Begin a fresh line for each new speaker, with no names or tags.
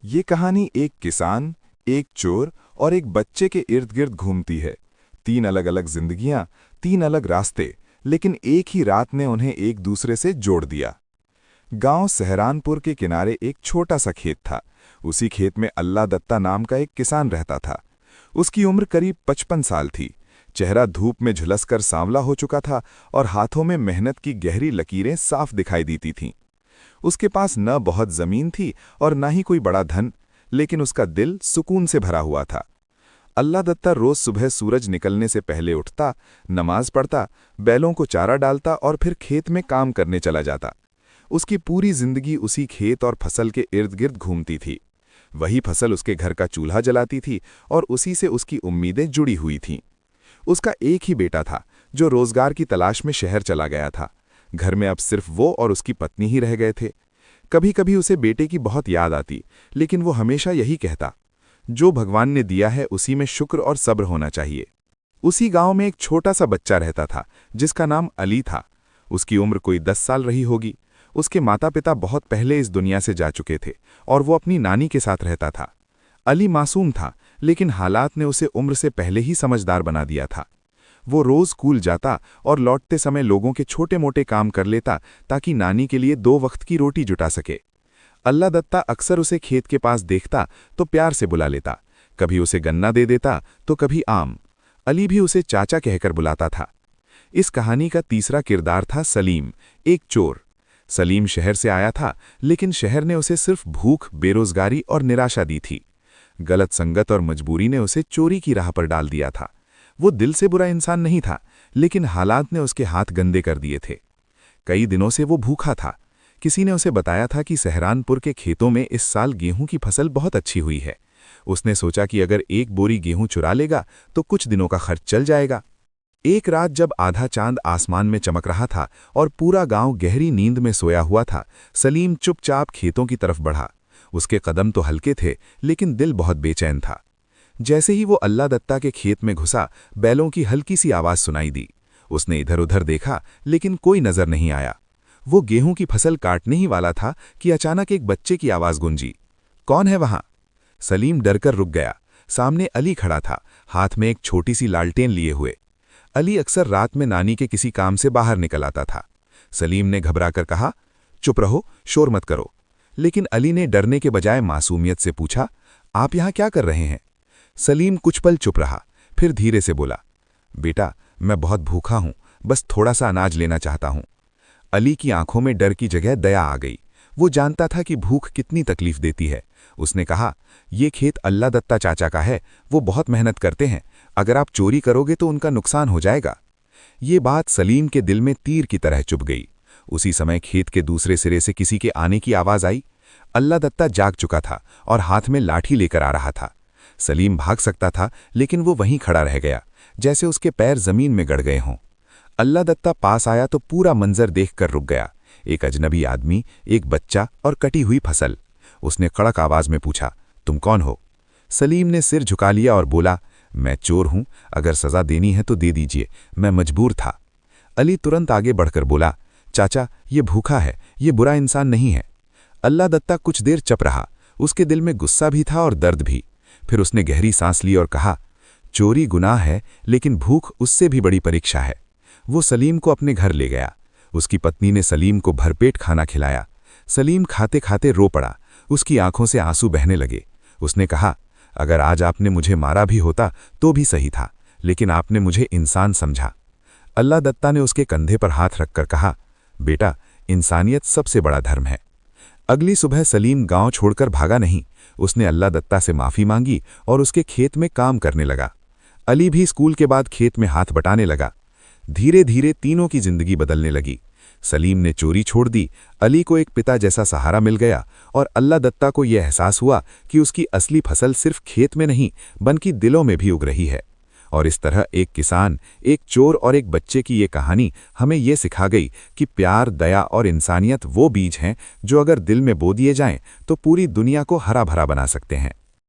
ये कहानी एक किसान, एक चोर और एक बच्चे के इर्द गिर्द घूमती है। तीन अलग अलग जिंदगियां, तीन अलग रास्ते, लेकिन एक ही रात ने उन्हें एक दूसरे से जोड़ दिया। गांव सहरानपुर के किनारे एक छोटा सा खेत था। उसी खेत में अल्लाह दत्ता नाम का एक किसान रहता था। उसकी उम्र करीब 55 साल थी। चेहरा धूप में झुलसकर सांवला हो चुका था और हाथों में मेहनत की गहरी लकीरें साफ दिखाई देती थीं। उसके पास न बहुत जमीन थी और न ही कोई बड़ा धन, लेकिन उसका दिल सुकून से भरा हुआ था। अल्लाह दत्ता रोज सुबह सूरज निकलने से पहले उठता, नमाज पढ़ता, बैलों को चारा डालता और फिर खेत में काम करने चला जाता। उसकी पूरी जिंदगी उसी खेत और फसल के इर्द गिर्द घूमती थी। वही फसल उसके घर का चूल्हा जलाती थी और उसी से उसकी उम्मीदें जुड़ी हुई थीं। उसका एक ही बेटा था जो रोजगार की तलाश में शहर चला गया था। घर में अब सिर्फ वो और उसकी पत्नी ही रह गए थे। कभी कभी उसे बेटे की बहुत याद आती, लेकिन वो हमेशा यही कहता, जो भगवान ने दिया है उसी में शुक्र और सब्र होना चाहिए। उसी गांव में एक छोटा सा बच्चा रहता था जिसका नाम अली था। उसकी उम्र कोई 10 साल रही होगी। उसके माता पिता बहुत पहले इस दुनिया से जा चुके थे और वो अपनी नानी के साथ रहता था। अली मासूम था, लेकिन हालात ने उसे उम्र से पहले ही समझदार बना दिया था। वो रोज स्कूल जाता और लौटते समय लोगों के छोटे मोटे काम कर लेता ताकि नानी के लिए 2 वक्त की रोटी जुटा सके। अल्लाह दत्ता अक्सर उसे खेत के पास देखता तो प्यार से बुला लेता। कभी उसे गन्ना दे देता तो कभी आम। अली भी उसे चाचा कहकर बुलाता था। इस कहानी का तीसरा किरदार था सलीम, एक चोर। सलीम शहर से आया था, लेकिन शहर ने उसे सिर्फ भूख, बेरोजगारी और निराशा दी थी। गलत संगत और मजबूरी ने उसे चोरी की राह पर डाल दिया था। वो दिल से बुरा इंसान नहीं था, लेकिन हालात ने उसके हाथ गंदे कर दिए थे। कई दिनों से वो भूखा था। किसी ने उसे बताया था कि सहरानपुर के खेतों में इस साल गेहूं की फसल बहुत अच्छी हुई है। उसने सोचा कि अगर एक बोरी गेहूं चुरा लेगा तो कुछ दिनों का खर्च चल जाएगा। एक रात जब आधा चांद आसमान में चमक रहा था और पूरा गांव गहरी नींद में सोया हुआ था, सलीम चुपचाप खेतों की तरफ बढ़ा। उसके कदम तो हल्के थे, लेकिन दिल बहुत बेचैन था। जैसे ही वो अल्लाह दत्ता के खेत में घुसा, बैलों की हल्की सी आवाज सुनाई दी। उसने इधर उधर देखा, लेकिन कोई नजर नहीं आया। वो गेहूं की फसल काटने ही वाला था कि अचानक एक बच्चे की आवाज गूंजी, कौन है वहां? सलीम डरकर रुक गया। सामने अली खड़ा था, हाथ में एक छोटी सी लालटेन लिए हुए। अली अक्सर रात में नानी के किसी काम से बाहर निकल आता था। सलीम ने घबराकर कहा, चुप रहो, शोर मत करो। लेकिन अली ने डरने के बजाय मासूमियत से पूछा, आप यहां क्या कर रहे हैं? सलीम कुछ पल चुप रहा, फिर धीरे से बोला, बेटा, मैं बहुत भूखा हूं, बस थोड़ा सा अनाज लेना चाहता हूं। अली की आंखों में डर की जगह दया आ गई। वो जानता था कि भूख कितनी तकलीफ देती है। उसने कहा, ये खेत अल्लाह दत्ता चाचा का है, वो बहुत मेहनत करते हैं। अगर आप चोरी करोगे तो उनका नुकसान हो जाएगा। ये बात सलीम के दिल में तीर की तरह चुभ गई। उसी समय खेत के दूसरे सिरे से किसी के आने की आवाज आई। अल्लाह दत्ता जाग चुका था और हाथ में लाठी लेकर आ रहा था। सलीम भाग सकता था, लेकिन वो वहीं खड़ा रह गया, जैसे उसके पैर जमीन में गड़ गए हों। अल्लाह दत्ता पास आया तो पूरा मंजर देखकर रुक गया। एक अजनबी आदमी, एक बच्चा और कटी हुई फसल। उसने कड़क आवाज में पूछा, तुम कौन हो? सलीम ने सिर झुका लिया और बोला, मैं चोर हूं, अगर सजा देनी है तो दे दीजिए, मैं मजबूर था। अली तुरंत आगे बढ़कर बोला, चाचा, ये भूखा है, ये बुरा इंसान नहीं है। अल्लाह दत्ता कुछ देर चुप रहा। उसके दिल में गुस्सा भी था और दर्द भी। फिर उसने गहरी सांस ली और कहा, चोरी गुनाह है, लेकिन भूख उससे भी बड़ी परीक्षा है। वो सलीम को अपने घर ले गया। उसकी पत्नी ने सलीम को भरपेट खाना खिलाया। सलीम खाते खाते रो पड़ा। उसकी आंखों से आंसू बहने लगे। उसने कहा, अगर आज आपने मुझे मारा भी होता तो भी सही था, लेकिन आपने मुझे इंसान समझा। अल्लाह दत्ता ने उसके कंधे पर हाथ रखकर कहा, बेटा, इंसानियत सबसे बड़ा धर्म है। अगली सुबह सलीम गांव छोड़कर भागा नहीं। उसने अल्लाह दत्ता से माफी मांगी और उसके खेत में काम करने लगा। अली भी स्कूल के बाद खेत में हाथ बटाने लगा। धीरे धीरे तीनों की जिंदगी बदलने लगी। सलीम ने चोरी छोड़ दी, अली को एक पिता जैसा सहारा मिल गया और अल्लाह दत्ता को यह एहसास हुआ कि उसकी असली फसल सिर्फ खेत में नहीं, बल्कि दिलों में भी उग रही है। और इस तरह एक किसान, एक चोर और एक बच्चे की ये कहानी हमें ये सिखा गई कि प्यार, दया और इंसानियत वो बीज हैं जो अगर दिल में बो दिए जाएं तो पूरी दुनिया को हरा भरा बना सकते हैं।